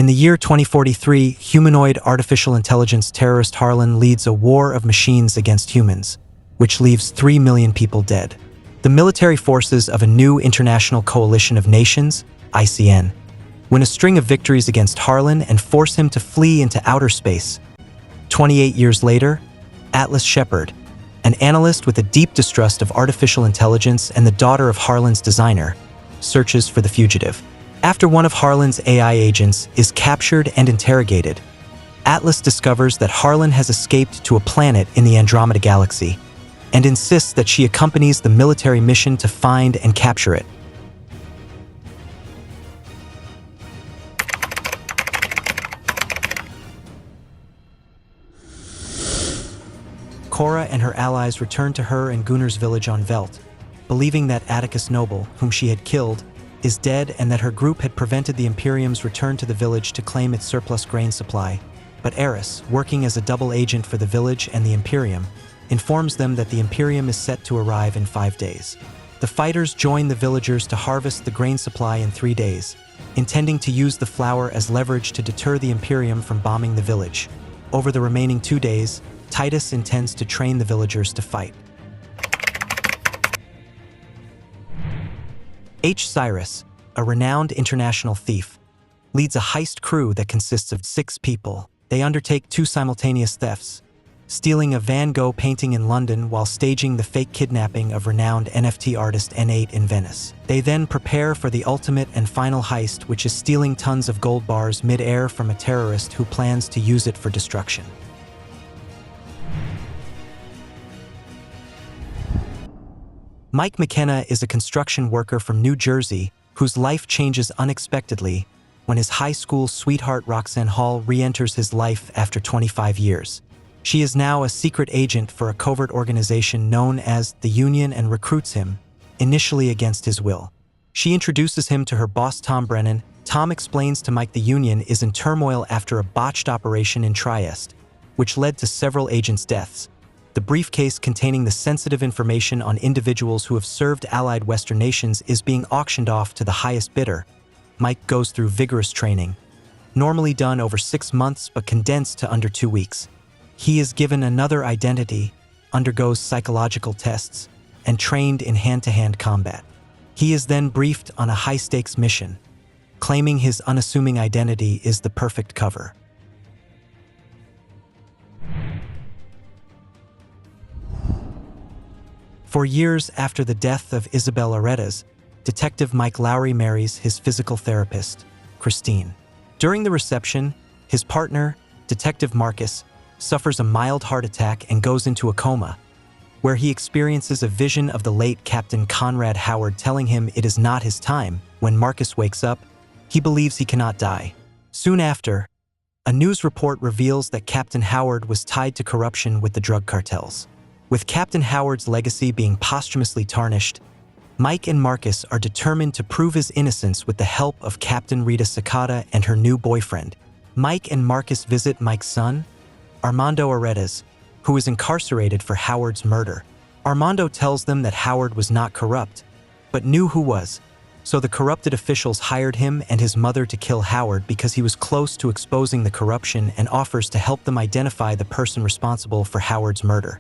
the year 2043, humanoid artificial intelligence terrorist Harlan leads a war of machines against humans, which leaves 3 million people dead. The military forces of a new international coalition of nations, ICN, win a string of victories against Harlan and force him to flee into outer space. 28 years later, Atlas Shepard, an analyst with a deep distrust of artificial intelligence and the daughter of Harlan's designer, searches for the fugitive. After one of Harlan's AI agents is captured and interrogated, Atlas discovers that Harlan has escaped to a planet in the Andromeda Galaxy and insists that she accompanies the military mission to find and capture it. Cora and her allies return to her and Gunnar's village on Velt, believing that Atticus Noble, whom she had killed, is dead and that her group had prevented the Imperium's return to the village to claim its surplus grain supply. But Eris, working as a double agent for the village and the Imperium, informs them that the Imperium is set to arrive in 5 days. The fighters join the villagers to harvest the grain supply in 3 days, intending to use the flour as leverage to deter the Imperium from bombing the village. Over the remaining 2 days, Titus intends to train the villagers to fight. H. Cyrus, a renowned international thief, leads a heist crew that consists of 6 people. They undertake 2 simultaneous thefts, stealing a Van Gogh painting in London while staging the fake kidnapping of renowned NFT artist N8 in Venice. They then prepare for the ultimate and final heist, which is stealing tons of gold bars mid-air from a terrorist who plans to use it for destruction. Mike McKenna is a construction worker from New Jersey whose life changes unexpectedly when his high school sweetheart Roxanne Hall re-enters his life after 25 years. She is now a secret agent for a covert organization known as the Union and recruits him, initially against his will. She introduces him to her boss Tom Brennan. Tom explains to Mike the Union is in turmoil after a botched operation in Trieste, which led to several agents' deaths. The briefcase containing the sensitive information on individuals who have served allied Western nations is being auctioned off to the highest bidder. Mike goes through vigorous training, normally done over 6 months but condensed to under 2 weeks. He is given another identity, undergoes psychological tests, and trained in hand-to-hand combat. He is then briefed on a high-stakes mission, claiming his unassuming identity is the perfect cover. For years after the death of Isabel Aretas, Detective Mike Lowry marries his physical therapist, Christine. During the reception, his partner, Detective Marcus, suffers a mild heart attack and goes into a coma, where he experiences a vision of the late Captain Conrad Howard telling him it is not his time. When Marcus wakes up, he believes he cannot die. Soon after, a news report reveals that Captain Howard was tied to corruption with the drug cartels. With Captain Howard's legacy being posthumously tarnished, Mike and Marcus are determined to prove his innocence with the help of Captain Rita Sakata and her new boyfriend. Mike and Marcus visit Mike's son, Armando Aretas, who is incarcerated for Howard's murder. Armando tells them that Howard was not corrupt, but knew who was, so the corrupted officials hired him and his mother to kill Howard because he was close to exposing the corruption and offers to help them identify the person responsible for Howard's murder.